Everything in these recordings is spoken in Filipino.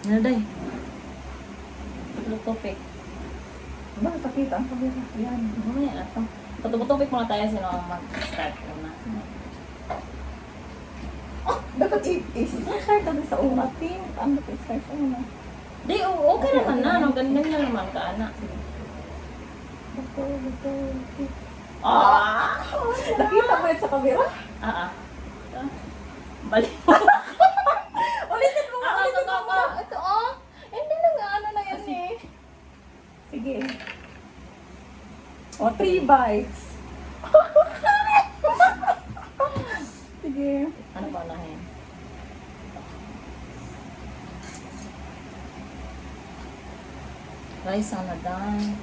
Ano day? Tupik. Ba, takita ang kamera. Yan. Mamaya ato. Patupik muna tayo sino ang mag-start muna. Dapat i-start natin sa una. Team, ano ba i-start sa una? Di, okay naman na. No? Ganyan naman ka, anak. Ito. Ah! Nakita mo yun sa kamera? Ah. Balik. Ulitin mo nga, ulitin mo nga. Ah. Ito, oh. Hindi na nga, ano na yan eh. Sige. O, 3 bites. Sige. Ano pa unahin? Rice on na done.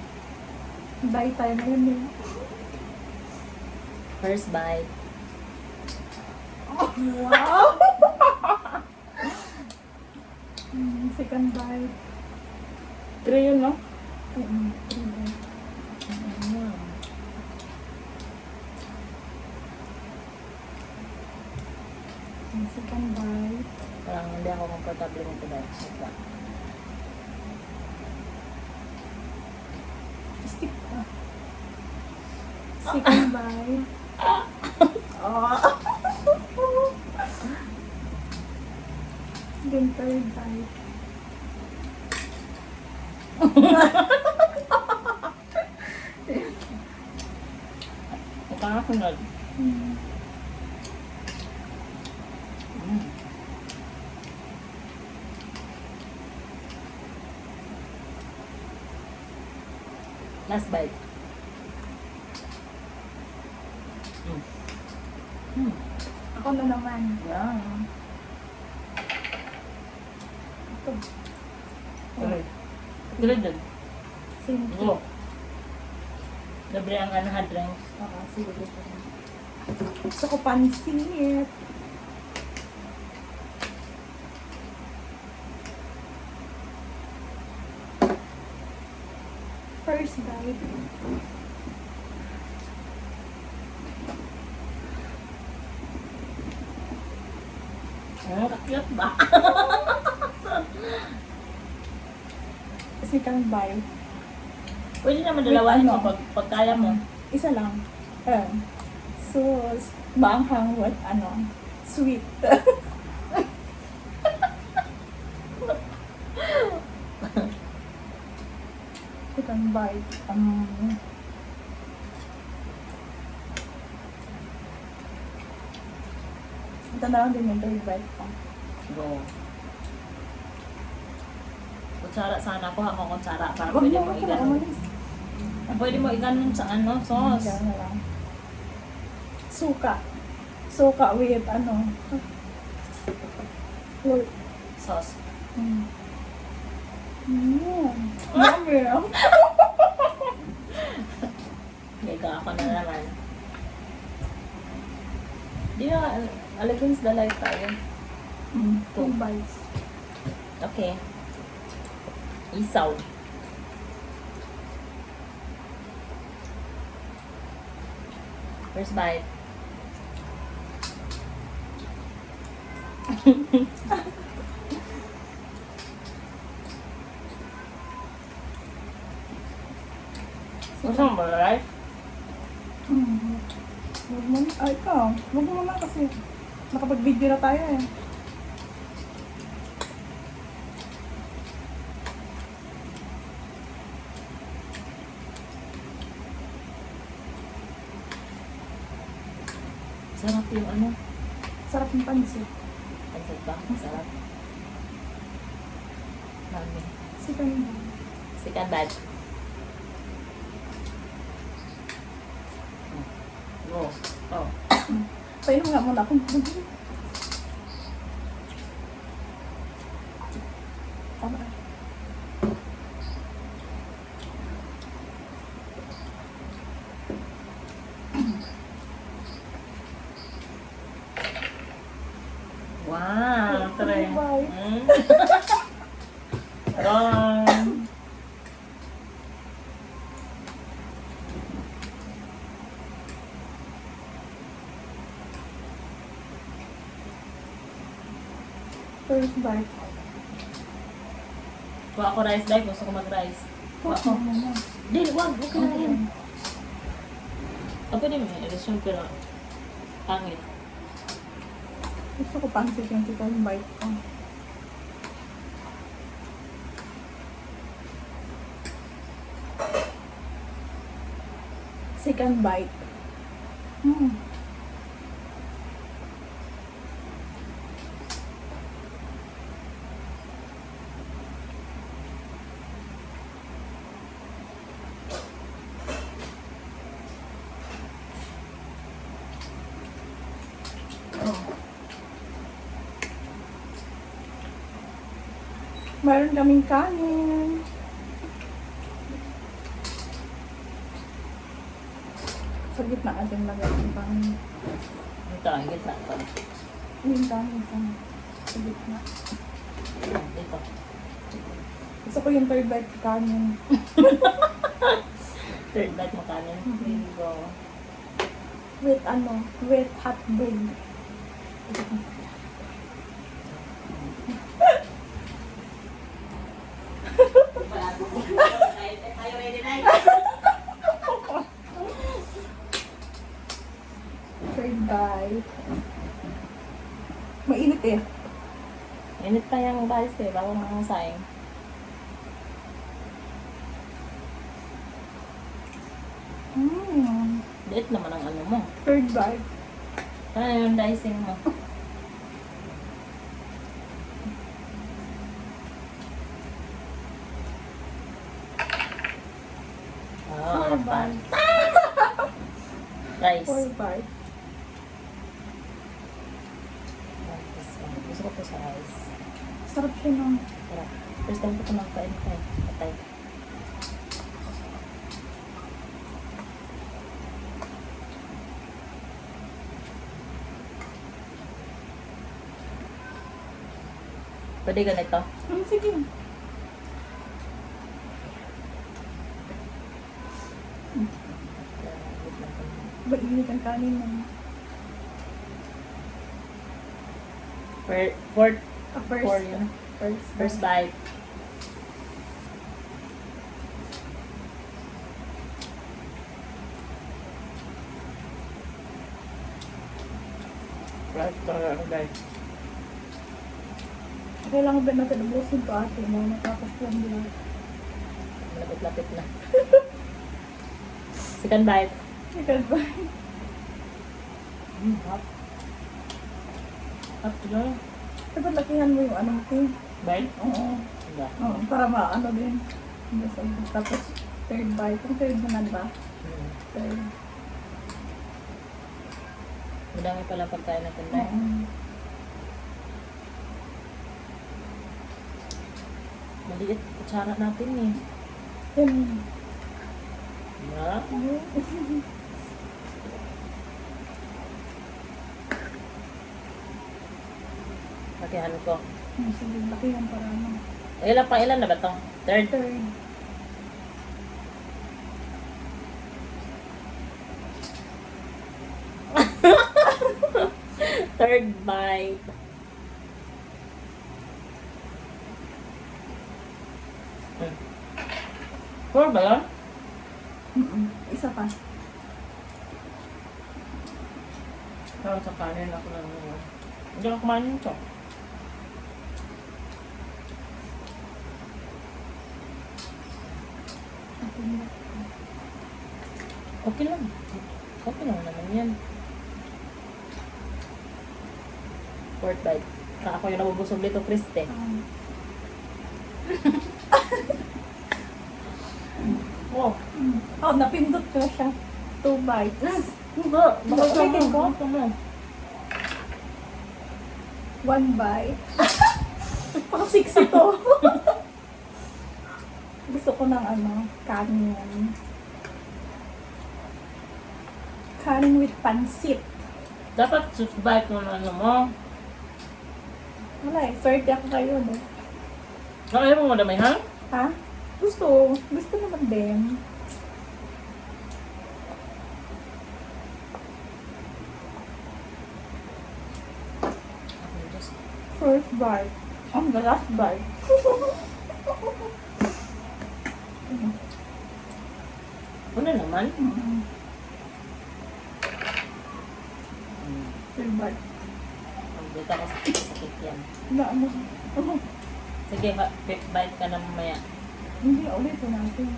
Bite tayo na yun eh. First bite. Wow! Second bite. 3 yun, no? 3 bite. Second bite. Parang hindi ako comfortable nito dahil. Stick pa. Second bite. Oh. Then third bite. Nakasunod. Last bite. Ako na naman. Yeah. Ito. Tuloy din. Same. Go. Libre ang anahan drinks. Sige. Gusto ko pansit. First bite. Kakiyot ba? Second bite. Pwede naman dalawahin mo Ano? pag kaya mo. Isa lang. So, maanghang with sweet. Second bite. Ito na lang din yung third bite ko. Go. Kutsara sana. Kuha mo kutsara para Wag pwede mo, mo wag mo, iganon. umalis. Pwede mo iganon sa sauce. Diyan na lang. Suka. Suka with Well, Sauce. Yummy. Ika ako na naman. Di na, against the light tayo. 2 bites. Okay. Isaw. First bite. Gusto mo ba, right? Huwag mo na. Ikaw. Huwag mo na kasi nakapag-video na tayo eh. Sarap yung Sarap yung pansit. Pansit ba? Masarap. Mami. Second bite. Second bite. Go. Oh. Painom nga muna akong tubig. Tama. Wow. Try. Bye. Ron. First bite. Kuha ako rice dahil gusto ko mag-rice. Kuha Ako ako. muna. Dili, wag. Okay na yan. Pwede mo yung ilusyon pero pangit. Gusto ko pansit yung chicken bite ko. Second bite. Meron kaming kanin. Sa gitna natin lagay yung kanin. Ito, ang gitna ito. Yung kanin sa gitna. Dito. Gusto ko yung third bite kanin. Third bite mo kanin. There you go. With hot bread. Third bite. Mainit eh. Init pa yung rice eh, bago mangasayang. Diet naman ang ano mo. Third bite. Ano yung dicing mo? Four bite. Rice. Four bite. Gusto ko po sa rice. Sarap siya ng Tara. First time ko ito magkain ko eh. Patay. Pwede ganito. Sige. Mainit ang kanin mo. Fourth. First. Four yun. First. First bite. Right, guys. Kailangan ba natin ubusin to ate mo? Matapos lang din. Malapit-lapit na. Second bite. Second bite. Hot. Hot na. Dapat lakihan mo yung anong thing. Bite? Oo. Hindi. Oo, para maano din. Tapos third bite. Yung third naman ba? Third. Madami pala pagkain natin na. Oo. Maliit kutsara natin eh. Yan. Diba? Lakihan ko. Sige, lakihan para ano. Ilan na ba ito? Third? Third. Third bite. Four ba yun? Isa pa. Parang sa kanin ako lang yun. Hindi ako kumain nito. Okay lang. Okay lang naman yan. Fourth bite. Ako yung nabubusog dito, Kriste. Oh. Oh, napindot ko siya. 2 bites. Hindi. Baka Ulitin ko? Ito mo. 1 bite. Pang 6 ito. Gusto ko ng ano, kanin. Kanin with pansit. Dapat bite mo na ano mo. Wala eh, swerte ako kayo, no? Ayaw mo madamay, ha? Ha? Gusto. Gusto naman din. First bite. The last bite. naman. Third bite. Dito ka sakit yan. Na ano? Oh, Sige, fifth bite ka na mamaya. hindi, ulit po natin.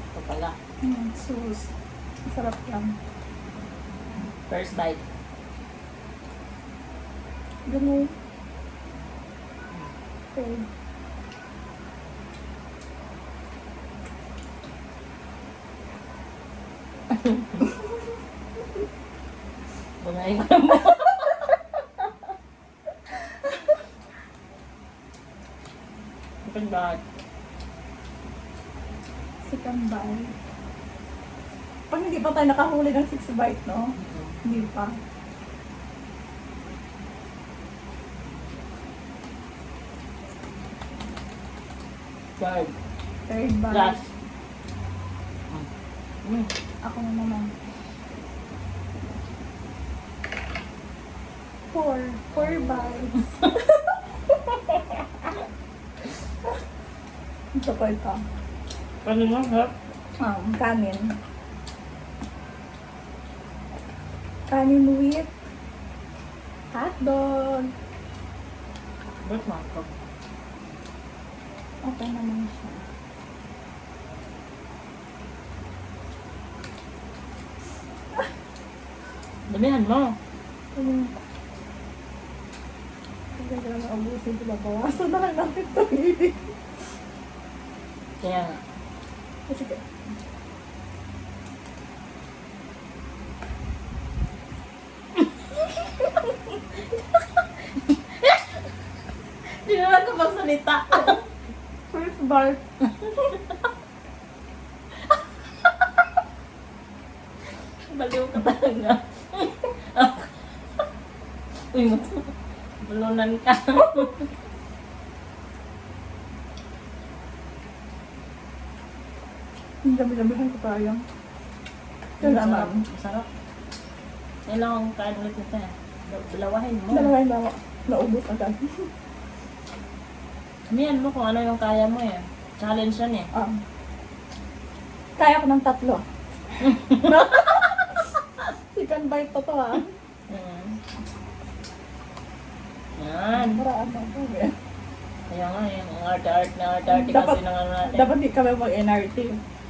Ito pala. Sus. Sarap lang. First bite. Ganun. Third. Bungayin ko na mo. Second bite. Second bite. Pag hindi pa tayo nakahuli ng 6 bite, no? Hindi pa. Third. Third bite. Last. Ako na naman. 4 bites. Ito pa ito. Ano nga, ha? Kanin. Kanin with hotdog. Ba't makap? Okay naman siya. Damihan mo. Hindi ka lang maubusin ito. Babawasan na lang natin ito. Kaya nga. Sige. Hindi na lang ka magsalita. First bite. Baliw ka talaga. Uy, bulunan ka. Ang dami-damihan ko tayo. Masarap. Masarap. Kailangan kain ulit nito eh. Dalawahin mo. Dalawa yung lawa. Naubos agad. Kamihan mo kung ano yung kaya mo eh. Challenge yan eh. Kaya ko ng 3. Second bite pa to ha. Yan. Para ano to eh. Kaya nga yung arte-arte na arte-arte kasi ng ano natin. Dapat di kami mag-NRT.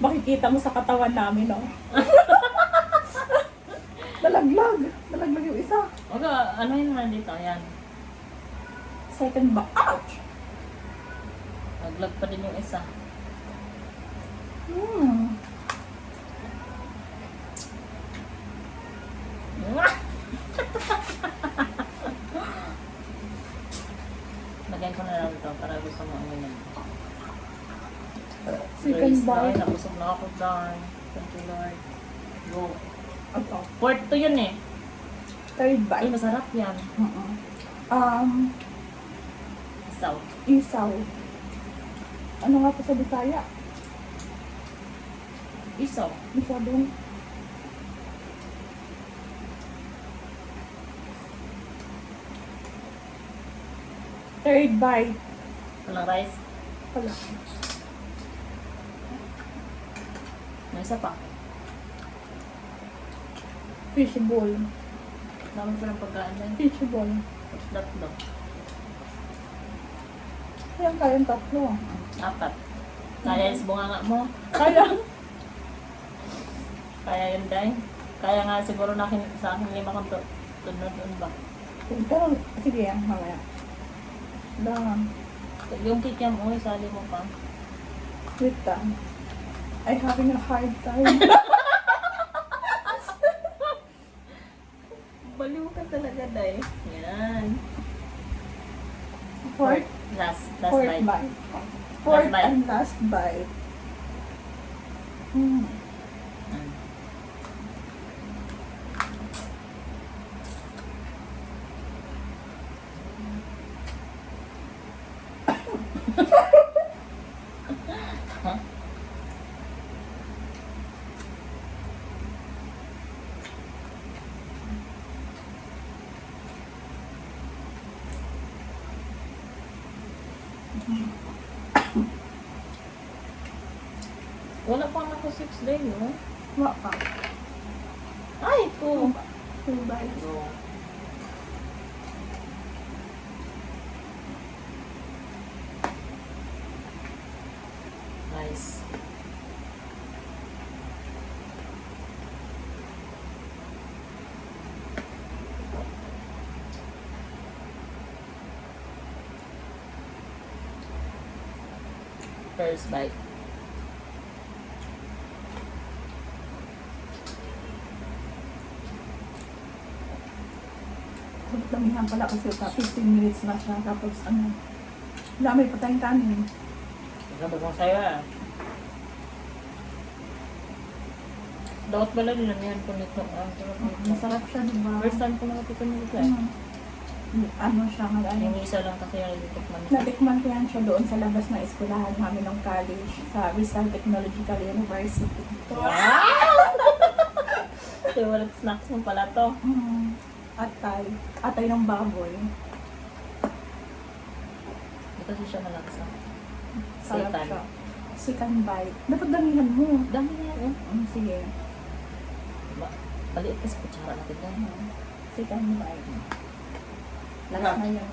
Makikita mo sa katawan namin, no? Nalaglag. Nalaglag yung isa. Huwag ka, ano yun naman dito? Yan. Second bite. Ouch! Naglag pa din yung isa. Lagyan ko na lang ito para gusto mo ang yun. Second bite. Nabusog na ako dyan. Thank you, Lord. Go. Ito. Fourth to yun eh. Third Ay, bite. masarap yan. Isaw. Isaw. Ano nga po sa Bisaya? Isaw. Isaw din. Third bite. Walang rice. Wala. May isa pa. Fishball. Dami ko ng pagkaan na yun. Fishball. Tatlo. Ayan kayang 3. Apat. Kaya yung bunganga mo. Kaya. Kaya yun, Day. Kaya nga siguro na sa akin 5 kung tunod doon ba. Pero, sige yan, mamaya. Lang. Yung kikiam mo, isali mo pa. Wait lang. I'm having a hard time. Baliw ka talaga, Day. Yan. Fourth Last bite. bite. Fourth bite. and last bite. Mm. Wala pa ako 6 day, no? Wala pa. Ay, ito. 2 bites. No. Nice. First bite. Damihan pala kasi 15 minutes na siya. Tapos ano, dami pa tayong kanin. Sabi ko sa'yo ah. Dapat pala nilamihan ko nito. Sarap nito. Masarap siya, diba? First time ko nakatipan nito eh. Ano siya, Yung isa lang kasi yung natikman ko. natikman ko yan siya doon sa labas ng eskwelahan namin ng college sa Rizal Technological University. Wow! Favorite snacks mo pala to. Atay. Atay ng baboy. Ito kasi siya malaksa. Sarap Sikan. siya. Sikan bite. Dapat damihan mo. Dami na yan. Sige. Baliit kasi kutsara natin yan. Sikan bite. Last na yan.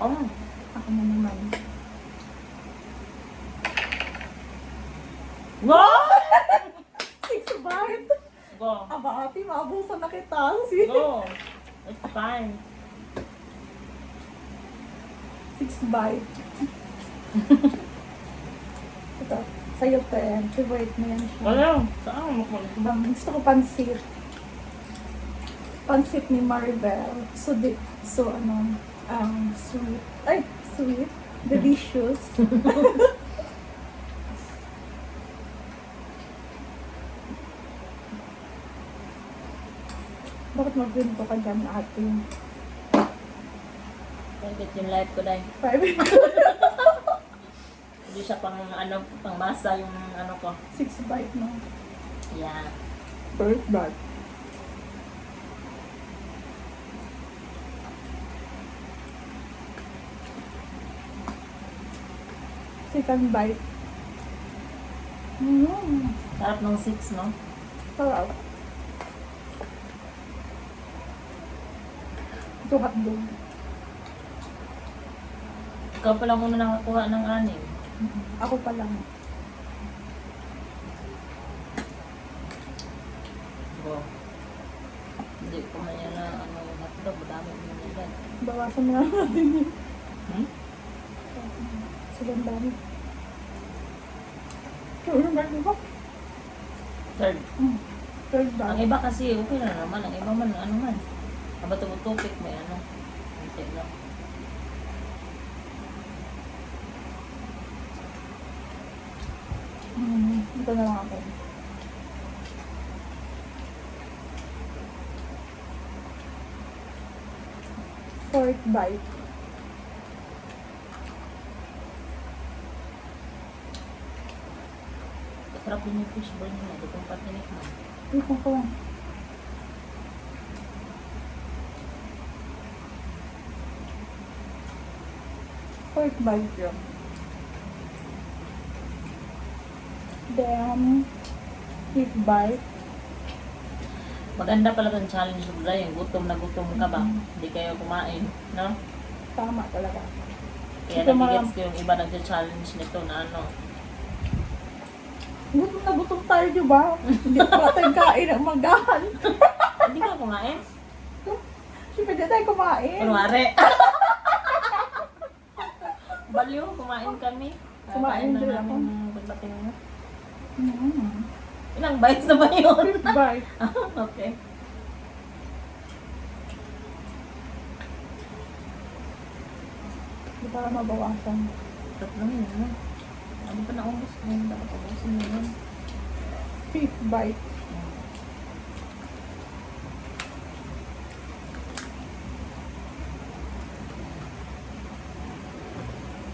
Oh, Ako na naman. wow! 6 bite. Go. Aba ate, maabusan na kita. Go. It's fine. 6 bite. Ito. Sa'yo to yan. Favorite mo yan siya. Wala. Saan mo makulit ba? Gusto ko pansit. Pansit ni Maribel. So ano, sweet. Ay, sweet. Delicious. Bakit mag-win ko ka dyan, ate? Private yung life ko dahil. Private. Hindi siya pang ano, pang masa yung ano ko. 6 bite no? Yeah. First bite. Second bite. Sarap ng 6, no? Sarap. Ito hotdog. Ikaw pa lang muna nakakuha ng 6. Ako pa lang. Go. Hindi ko man yan na ano, yung hotdog. Madami mo naman yan. Bawasan na natin yun. Hmm? Sobrang dami. Third bite ba? Third. Third Ang bite. iba kasi, okay na naman. Ang iba man, ano man. Aba tumutupik mo yan, ano. Hindi lang. Ito na lang ako. Fourth bite. Sarap din yung fishbone nila. Di kong patinik mo. Ito ko. Fourth bite yun. Then, fifth bite. Maganda pala itong challenge mo dahil yung gutom na gutom ka ba? Hindi kayo kumain, no? Tama talaga. Kaya Ito nagigets ko yung iba nag-challenge nito na ano. Gutom na gutom tayo, di ba? Hindi pa tayo kain ang magahan. Hindi ka kumain? Siyempre, di tayo kumain. Kunwari. Baliw, kumain kami. Kumain na din namin ako. ng pagdating mo. Mm. Ilang bites na ba yun? Fifth bite. Okay. Di para mabawasan. Tatlong yun, no? Ano pa naubos ko yun? Dapat ubusin mo yun. Fifth bite.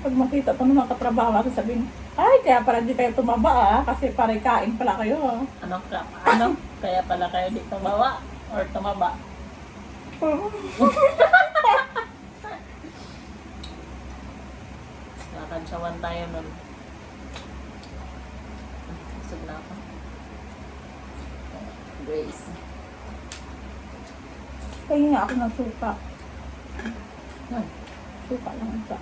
Pag makita to ng mga katrabaho, sabihin, ay, kaya pala di kayo tumaba kasi parang kain pala kayo. Ano ka? Ano? Kaya pala kayo di tumawa or tumaba. Nakakantsawan tayo nun. Busog na Grace. Kaya nga ako ng suka. Hmm. Suka lang ito.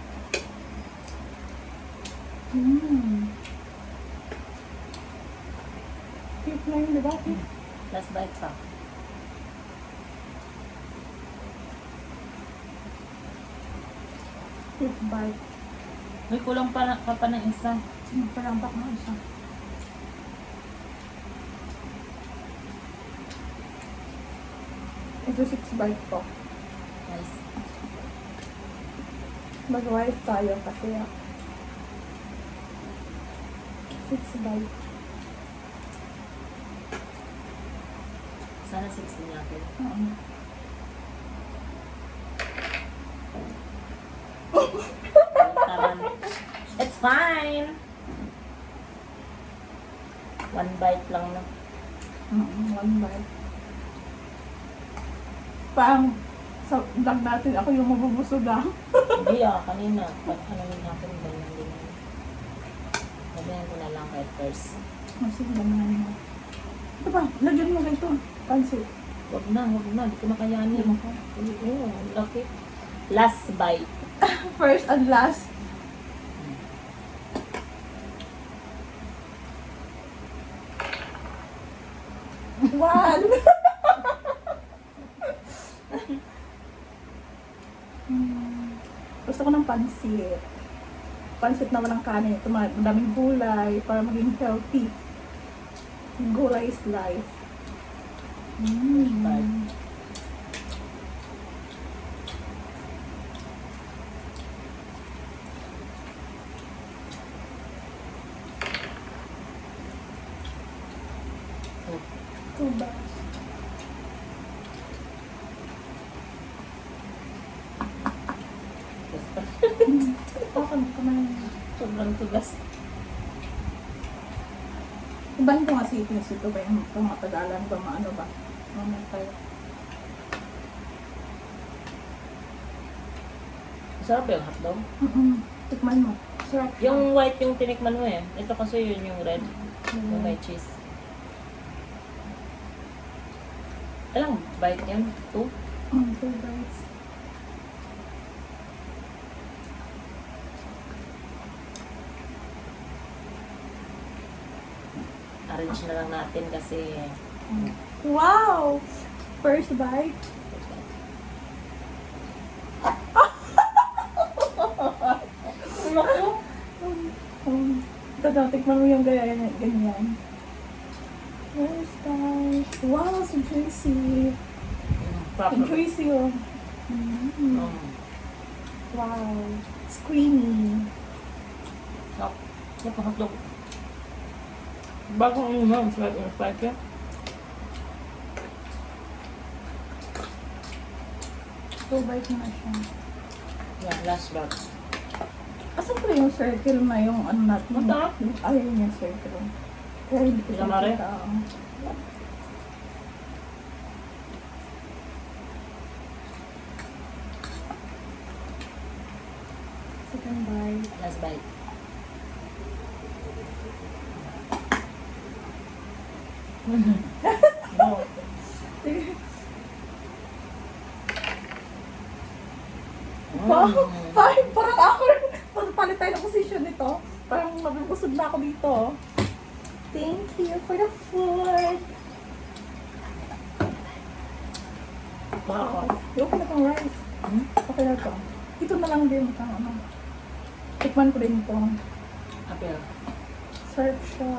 Cute na yun, diba? Last bite pa. Cute bite. May kulang pa ng isa. Palampak na isa. Ito 6 bite ko. Nice. Mag-wife tayo kasi 6 bite. Sana 6 din natin. Taran. It's fine. One bite lang na. 1 bite. Parang sa vlog natin, ako yung mabubusog ah. Hindi kanina. Ano natin ganyan din. Sabihan ko na lang kahit first. Masig naman mo. Ito ba? Lagyan mo ganito. Pansit. Huwag na. Hindi ko makayanin. Hindi mo ko. Oo, lucky. Last bite. First and last. One! Gusto ko ng pansit. Pansit na walang kanin. Ito madaming gulay para maging healthy. Gulay is life. Two bags. Okay, kumain. Sobrang tugas. Ibahin ko nga si Itis ito ba yung matagalan ba maano ba? Mamatay. Sarap yung hotdog. Tikman mo. Sarap. Yung white yung tinikman mo eh. Ito kasi yun yung red. Yung may cheese. Ilang bite yan? 2? 2 bites. Arrange na lang natin kasi Wow! First bite. Tikman mo yung ganyan. First bite. Wow, so juicy. proper. So juicy oh. Wow. It's creamy. Yung hotdog. Bagong ano mo, spike yan. So bite na siya. Yeah, last bite. Asan ko yung circle na yung ano natin? Mata? Ayun yung circle. Kaya hindi ko siya Pinamari? makita. Second bite. Last bite. No. Wow! Parang ako palit tayo ng position nito. Parang mabubusog na ako dito. Thank you for the food. Wow. Okay na itong rice. Okay na ito. Ito na lang din. Ano. Tikman ko din ito. Apple. Sarap siya.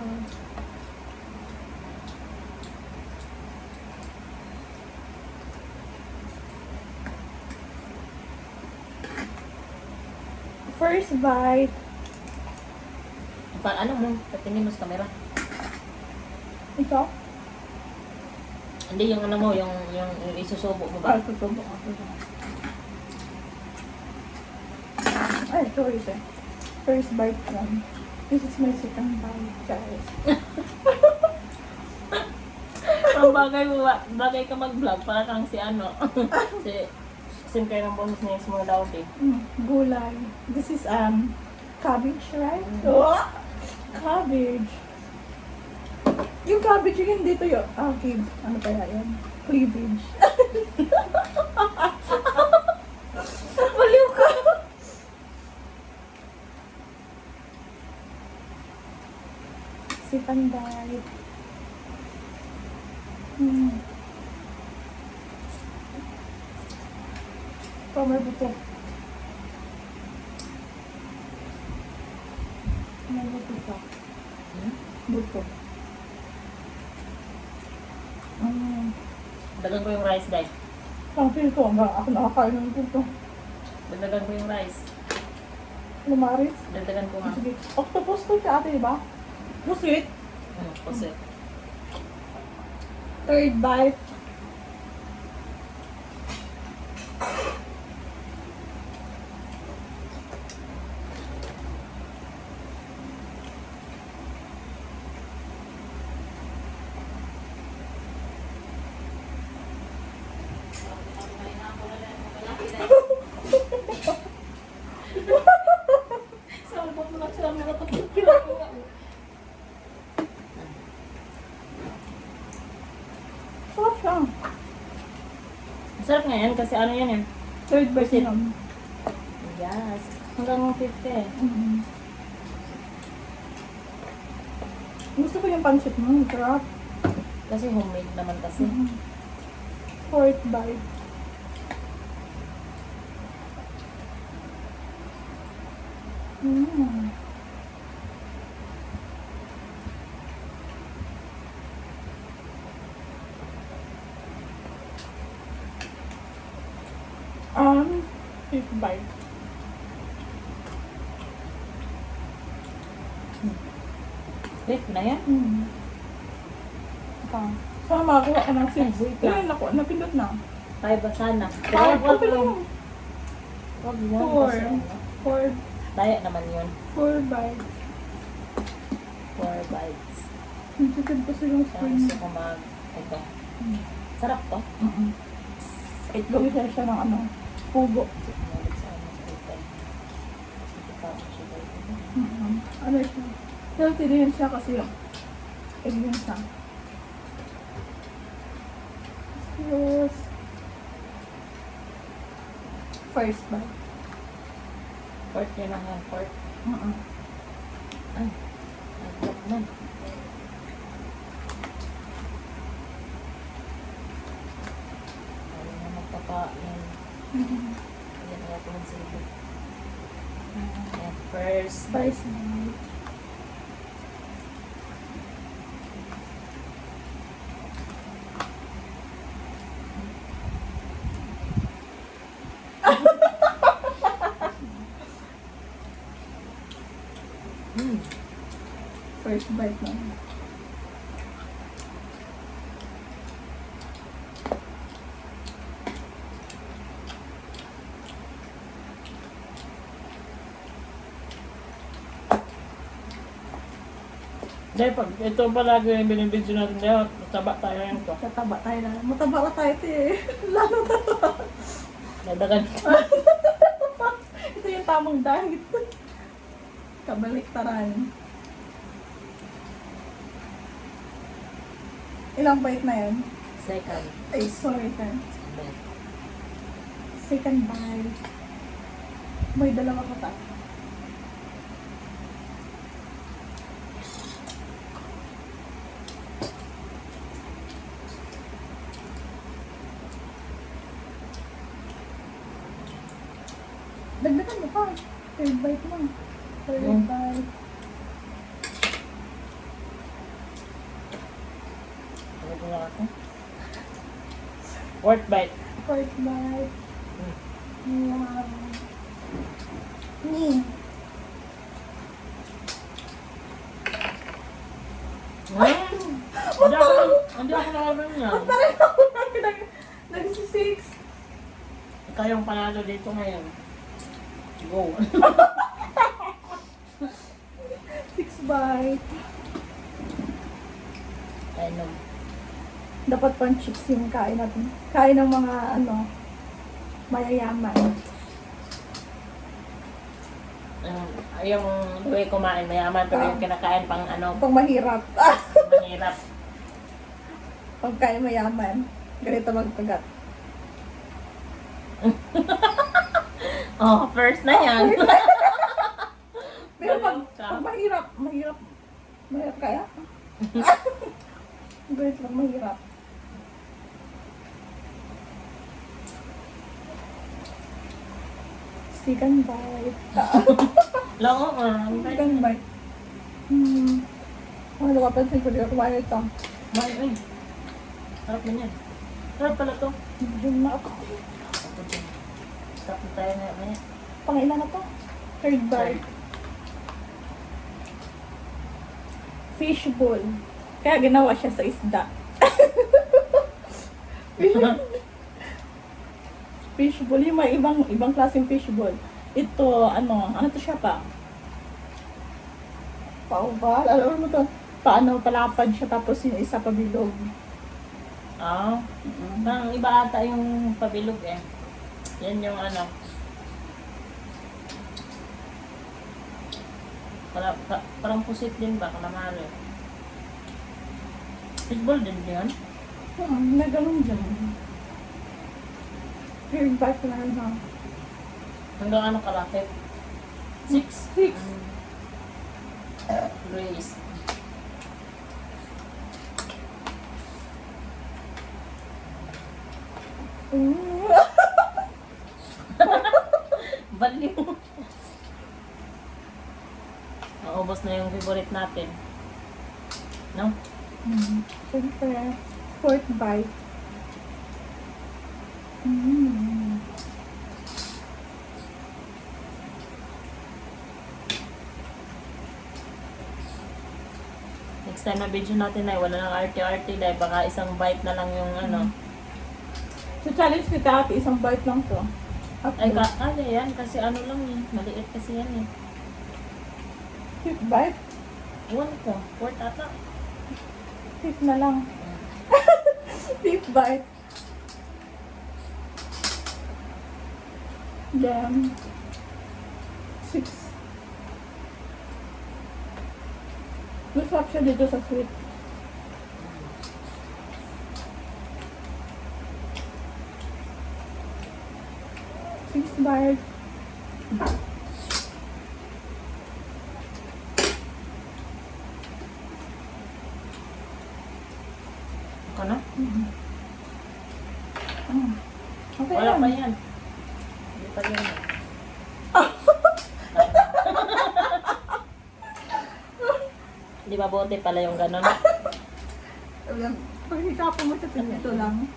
First bite. Ano mo? Patingin mo sa camera. Ito? Hindi, yung ano mo, yung isusubo mo ba? Susubok ako. Ay, sorry sir. First bite lang. This is my second bite, guys. Ang bagay ka mag-vlog, para kang si ano. Sim kayo ng bonus niya, small out eh. Gulay. This is cabbage, right? Oh! Cabbage. Yung cabbage yun dito yun. Ah, okay. Ano kaya yan? Cleavage. Maliw ka. Si Panday. May buto. May buto ka. Buto. Dagan ko yung rice, Day. Ang feel ko, ako nakakain ng buto. Dagdagan ko yung rice. Lumaris. Dagdagan ko nga. Sige. Octopus to siya ate, diba? Pusit. Kasi. Third bite. Salbot mo lang sila mga tapos. Sarap siya. Masarap nga yan kasi ano yan eh. Third bite Pusit. yun. Yes. Hanggang 50 eh. Gusto ko yung pancit mo. Sarap. Kasi homemade naman kasi. Fourth bite. Fifth bite. Beef na yan. Ito. Sana makakuha ka ng seeds. Wait lang. Ayun, naku, napindot na. 5 ba sana? Five, Wag okay lang. lang. Wag yan. Four. Kasi ano. Four, Daya naman yun. 4 bites. 4 bites. Ang chicken kasi yung Kaya spring. gusto ko mag... Ito. Sarap to. Itlog siya ng ano, pugo. Sinalik sa ano sa ito. Ito pa ako siya dito. Ano siya? Healthy din siya kasi yung egg yun siya. Yes. First bite. Pork yun ang yan. Pork. Ay. Nagtap na. Ayaw na magpapain. Ayan, ayaw ko magsili. Ayan, first bite. First bite. First bite na. Dahil pag ito palagi yung binibidyo natin dahil mataba tayo yan to. Tataba tayo na. Mataba na tayo ito eh. Lalo na. Dadagan. Ito yung tamang diet. Kabaliktaran. Ilang bite na yan? Second. Ay, sorry ka. Bite. Second bite. May dalawa ka pa. Dagdagan mo pa. Third bite mo. Third bite. Ano ko na ako? Fourth bite. Fourth bite. Wow. Ni. Hindi ako nakabang yan. Parang ako nag-6. Ikaw yung panalo dito ngayon. Go. 6 bite. Ano? Dapat pang chips yung kain natin. Kain ng mga ano, mayayaman. Yung the way kumain mayaman pero yung kinakain pang ano, Pang mahirap. mahirap. mahirap. Pagkain mayaman. Ganito magkagat. Oh, first na yan. Pero pag, Ganun ka. pag mahirap kaya? Ganito pag mahirap. Chicken bite. Lango ka. Chicken bite. Ano ka pansin ko, di ako kumain ito. Ay, ay. Sarap din yan. Sarap pala to. Hindi na ako. Stop na tayo na maya. Pangilan na to? Third bite. Fishbowl. Kaya ginawa siya sa isda. Fishbowl. Yung may ibang klaseng fishbowl. Ito, ano to siya pa? Paubal? Alam mo to? Paano, palapad siya tapos yung isa pabilog. Ah. Parang iba ata yung pabilog eh. Yan yung ano. Parang pusit din ba? Kalamari. Fishball din yun? Na ganun dyan. Third bite na rin ha. Hanggang ano kalapit? 6? 6. Grace. Baliw. Naubos na yung favorite natin. No? Siyempre, fourth bite. Next time na video natin ay wala nang arte-arte dahil baka isang bite na lang yung ano. So, challenge kita ate, isang bite lang to. Ay, ano yan? Kasi ano lang eh. Maliit kasi yan eh. Fifth bite? Ewan ko. Fourth ata. Fifth na lang. Fifth bite. Then, 6. Masarap siya dito sa sweet. Six bite. Ako na? Okay Wala lang. pa yan. Hindi pa yan. Di ba bote pala yung gano'n? Pag hikapo mo sa ito lang.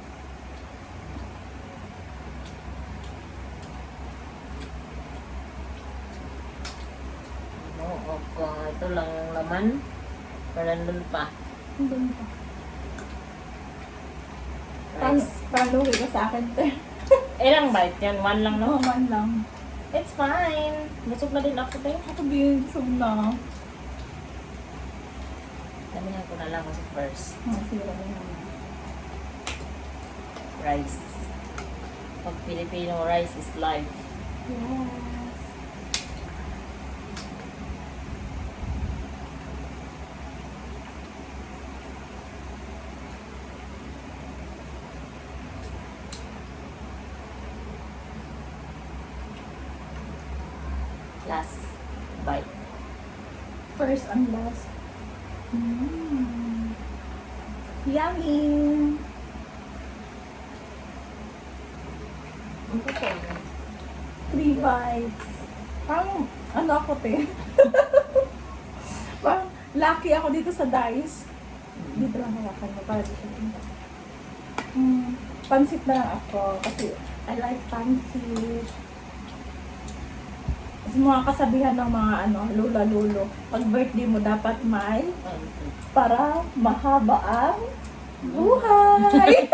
Oo, kung ito lang yung laman. Pero nandun pa. Ang ganda. Rice. Paano ka sa akin, te? Ilang bite yan? One lang, no? Naman lang. It's fine. Busog na din ako, tayo. Ako din, sub na. Damihan ko na lang kasi first. Sige lang naman. Rice. Pag Filipino, rice is life. Yes. Last bite. First and last. Yummy! Ang po. 3 bites. Parang, ano ako, te? Parang, lucky ako dito sa dice. Dito lang hawakan mo para di siya dito. Pansit na lang ako kasi I like pansit. Kasi mga kasabihan ng mga lula-lulo, pag birthday mo dapat may para mahaba ang buhay.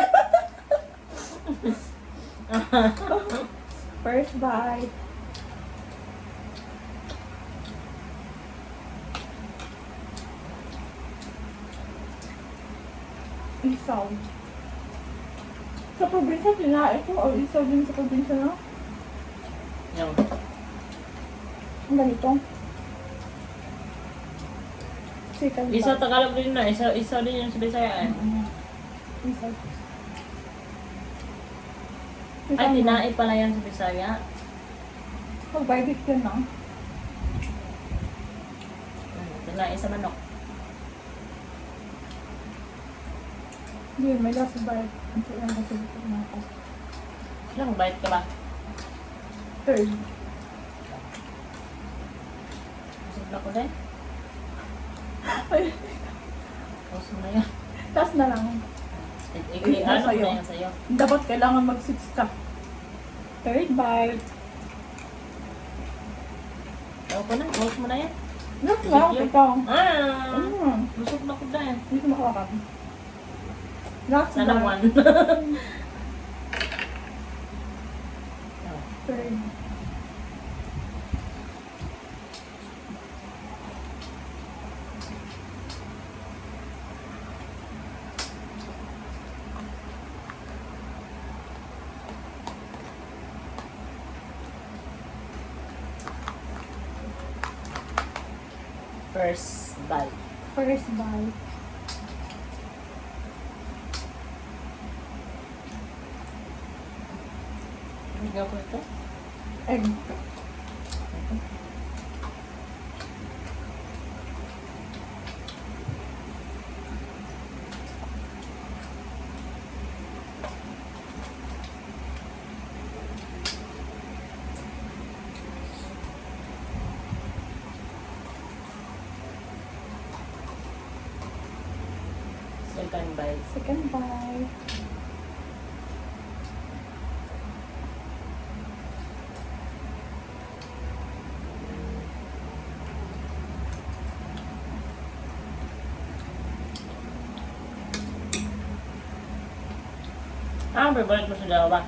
First bite. Isaw. Sa probinsya nila ito o isaw din sa probinsya na? Yung. Ang ganito. Chicken Isa bite. Tagalog din na, isa din yung sa Bisaya eh. Isa. Ay, tinai pala yan sa Bisaya. Mag-barbecue na. Tinai sa manok. Hindi, may lasa bite. Hindi lang kasi dito na ako. Ilang bite ka ba? Third. Busog na ko din. Ay, Busog mo na yan. last na lang. Ano sa'yo. na yan sa'yo? Dapat kailangan mag-6 ka. Third bite. Ewan ko na, close mo na yan. Look lang, ikaw. Ah! Mm. Busog na ko din. Hindi ko makakakan. Last Sana bite. one. Third. First bite. First bite. Higaw ko ito. Egg. Second bite. Second bite. Ah, favorite mo sa dalawa ba?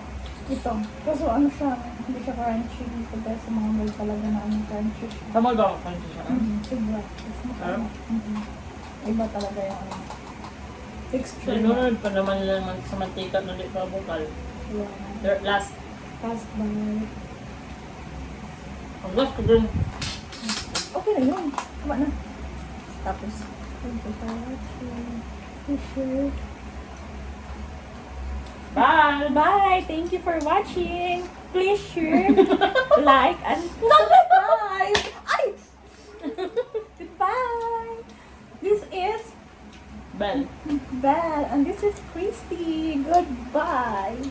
Ito. Kaso ano siya, hindi siya crunchy. Pagka sa mga bowl talaga na ano crunchy siya. Kamoy ba ang pansin siya? Sobra. Tapos Ah? Iba talaga yung ano. Texture. Sinunod pa naman lang sa mantika na di pa bukal. Yeah. Third, last. Fast bite. Ang last ko dun. Okay na yun. Tama na. Tapos, thank you for watching. Please share. Bye! Bye! Thank you for watching. Please share, like, and subscribe. Ay! Goodbye. This is Bell. Belle, and this is Christy. Goodbye.